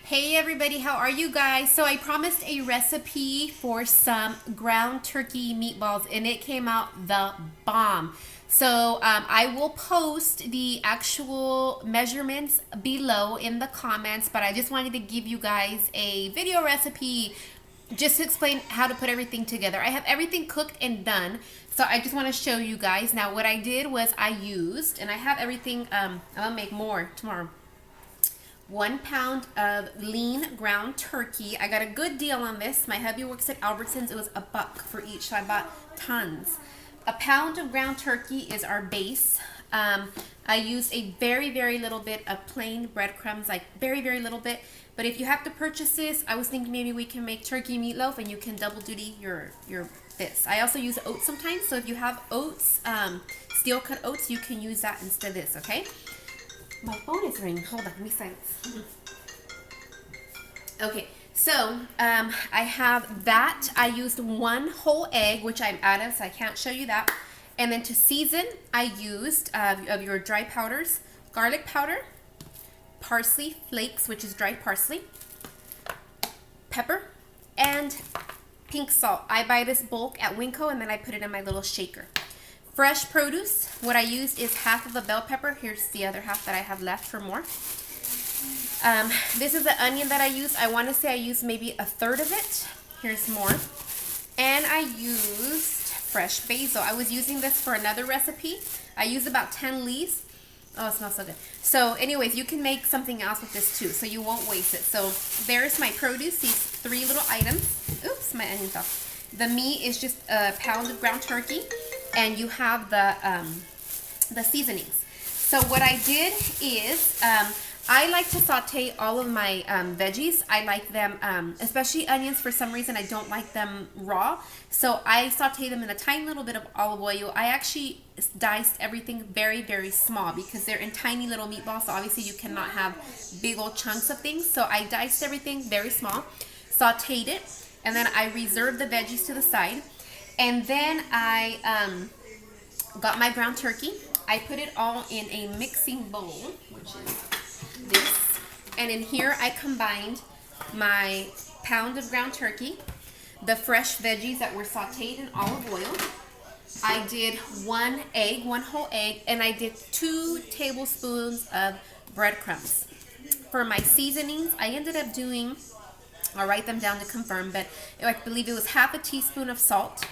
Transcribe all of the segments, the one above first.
Hey everybody, how are you guys? So I promised a recipe for some ground turkey meatballs and it came out the bomb. So I will post the actual measurements below in the comments, but I just wanted to give you guys a video recipe just to explain how to put everything together. I have everything cooked and done, so I just want to show you guys. Now what I did was I used, and I have everything, I'm gonna make more tomorrow. 1 pound of lean ground turkey. I got a good deal on this. My hubby works at Albertsons. It was $1 for each, so I bought tons. A pound of ground turkey is our base. I used a very little bit of plain breadcrumbs, like very little bit. But if you have to purchase this, I was thinking maybe we can make turkey meatloaf and you can double duty your this. I also use oats sometimes, so if you have oats, steel cut oats, you can use that instead of this, okay? My phone is ringing. Hold on, let me silence. Okay, so I have that. I used 1 whole egg, which I'm out of, so I can't show you that. And then to season, I used of your dry powders, garlic powder, parsley flakes, which is dried parsley, pepper, and pink salt. I buy this bulk at Winco, and then I put it in my little shaker. Fresh produce, what I used is half of a bell pepper. Here's the other half that I have left for more. This is the onion that I used. I want to say I used maybe 1/3 of it. Here's more. And I used fresh basil. I was using this for another recipe. I used about 10 leaves. Oh, it smells so good. So anyways, you can make something else with this too, so you won't waste it. So there's my produce, these 3 little items. Oops, my onion fell. The meat is just a pound of ground turkey, and you have the seasonings. So what I did is I like to saute all of my veggies. I like them, especially onions. For some reason, I don't like them raw. So I saute them in a tiny little bit of olive oil. I actually diced everything very small because they're in tiny little meatballs. So obviously you cannot have big old chunks of things. So I diced everything very small, sauteed it, and then I reserved the veggies to the side. And then I got my ground turkey. I put it all in a mixing bowl, which is this. And in here I combined my pound of ground turkey, the fresh veggies that were sauteed in olive oil. I did 1 egg, 1 whole egg, and I did 2 tablespoons of breadcrumbs. For my seasonings, I ended up doing, I'll write them down to confirm, but I believe it was half a teaspoon of salt,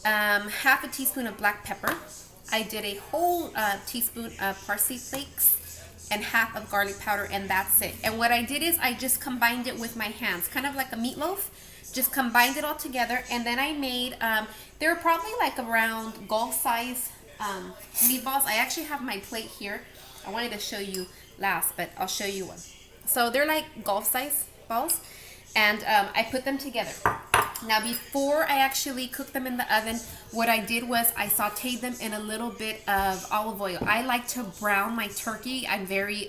half a teaspoon of black pepper. I did a whole teaspoon of parsley flakes and half of garlic powder, and that's it. And what I did is I just combined it with my hands, kind of like a meatloaf. Just combined it all together, and then I made, they were probably like around golf size meatballs. I actually have my plate here. I wanted to show you last, but I'll show you one. So they're like golf size balls, and I put them together. Now before I actually cooked them in the oven, what I did was I sauteed them in a little bit of olive oil. I like to brown my turkey. I'm very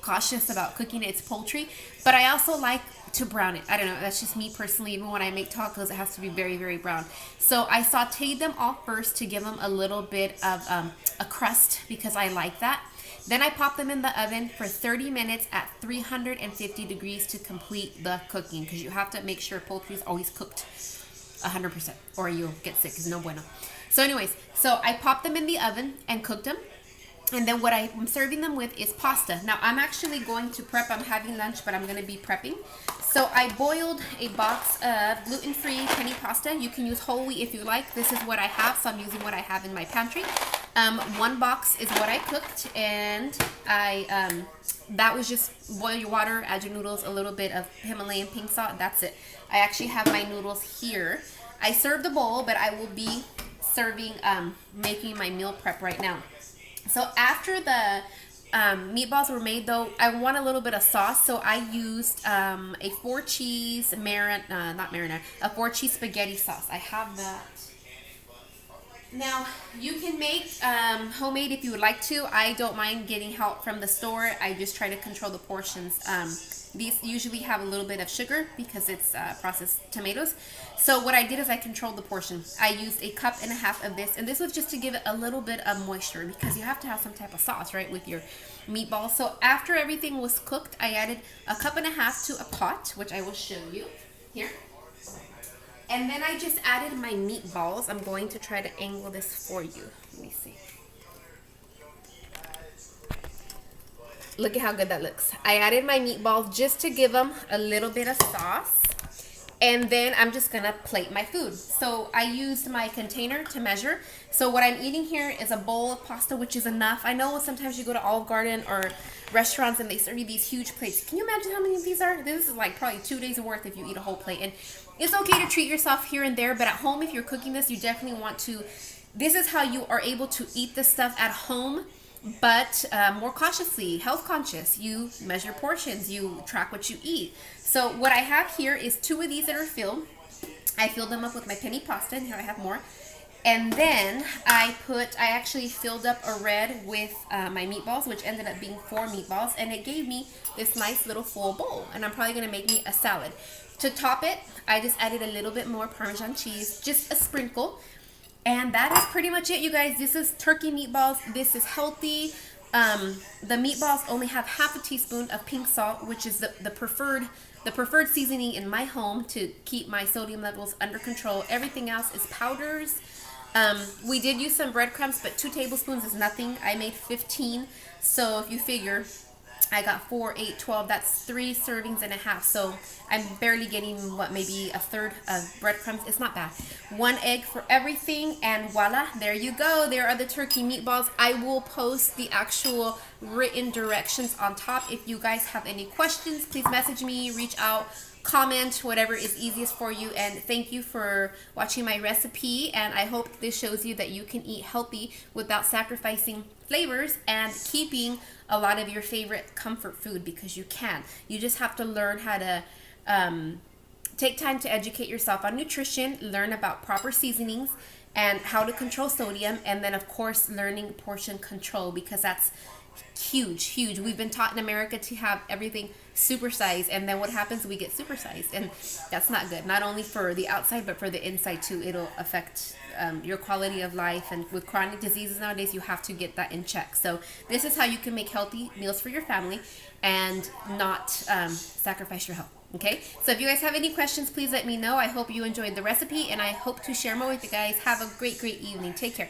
cautious about cooking it. It's poultry, but I also like to brown it. I don't know, that's just me personally. Even when I make tacos, it has to be very brown. So I sauteed them all first to give them a little bit of a crust because I like that. Then I pop them in the oven for 30 minutes at 350 degrees to complete the cooking, because you have to make sure poultry is always cooked 100% or you'll get sick. It's no bueno. So anyways, so I popped them in the oven and cooked them. And then what I'm serving them with is pasta. Now I'm actually going to prep. I'm having lunch, but I'm going to be prepping. So I boiled a box of gluten-free penny pasta. You can use whole wheat if you like. This is what I have, so I'm using what I have in my pantry. 1 box is what I cooked, and that was just boil your water, add your noodles, a little bit of Himalayan pink salt. That's it. I actually have my noodles here. I served the bowl, but I will be serving, making my meal prep right now. So after the meatballs were made, though, I want a little bit of sauce, so I used a 4-cheese a 4-cheese spaghetti sauce. I have that Now, you can make homemade if you would like to. I don't mind getting help from the store. I just try to control the portions. These usually have a little bit of sugar because it's processed tomatoes. So what I did is I controlled the portion. I used a cup and a half of this, and this was just to give it a little bit of moisture because you have to have some type of sauce, right, with your meatballs. So after everything was cooked, I added a cup and a half to a pot, which I will show you here. And then I just added my meatballs. I'm going to try to angle this for you. Let me see. Look at how good that looks. I added my meatballs just to give them a little bit of sauce. And then I'm just gonna plate my food. So I used my container to measure. So what I'm eating here is a bowl of pasta, which is enough. I know sometimes you go to Olive Garden or restaurants and they serve you these huge plates. Can you imagine how many of these are? This is like probably 2 days worth if you eat a whole plate. And it's okay to treat yourself here and there, but at home, if you're cooking this, you definitely want to. This is how you are able to eat this stuff at home, but more cautiously, health conscious. You measure portions, you track what you eat. So what I have here is 2 of these that are filled. I filled them up with my penny pasta, and here I have more. And then I actually filled up a red with my meatballs, which ended up being 4 meatballs, and it gave me this nice little full bowl. And I'm probably gonna make me a salad. To top it, I just added a little bit more Parmesan cheese, just a sprinkle. And that is pretty much it, you guys. This is turkey meatballs. This is healthy. The meatballs only have half a teaspoon of pink salt, which is the preferred seasoning in my home to keep my sodium levels under control. Everything else is powders. We did use some breadcrumbs, but 2 tablespoons is nothing. I made 15, so if you figure I got 4, 8, 12. That's 3 servings and a half. So I'm barely getting maybe a third of breadcrumbs. It's not bad. 1 egg for everything, and voila, there you go. There are the turkey meatballs. I will post the actual written directions on top. If you guys have any questions, please message me, reach out, comment, whatever is easiest for you. And thank you for watching my recipe, and I hope this shows you that you can eat healthy without sacrificing flavors and keeping a lot of your favorite comfort food, because you can. You just have to learn how to take time to educate yourself on nutrition, learn about proper seasonings and how to control sodium, and then of course learning portion control, because that's huge. We've been taught in America to have everything supersized, and then what happens? We get supersized, and that's not good. Not only for the outside, but for the inside too. It'll affect your quality of life, and with chronic diseases nowadays, you have to get that in check. So this is how you can make healthy meals for your family and not sacrifice your health. Okay, so if you guys have any questions, please let me know. I hope you enjoyed the recipe, and I hope to share more with you guys. Have a great evening. Take care.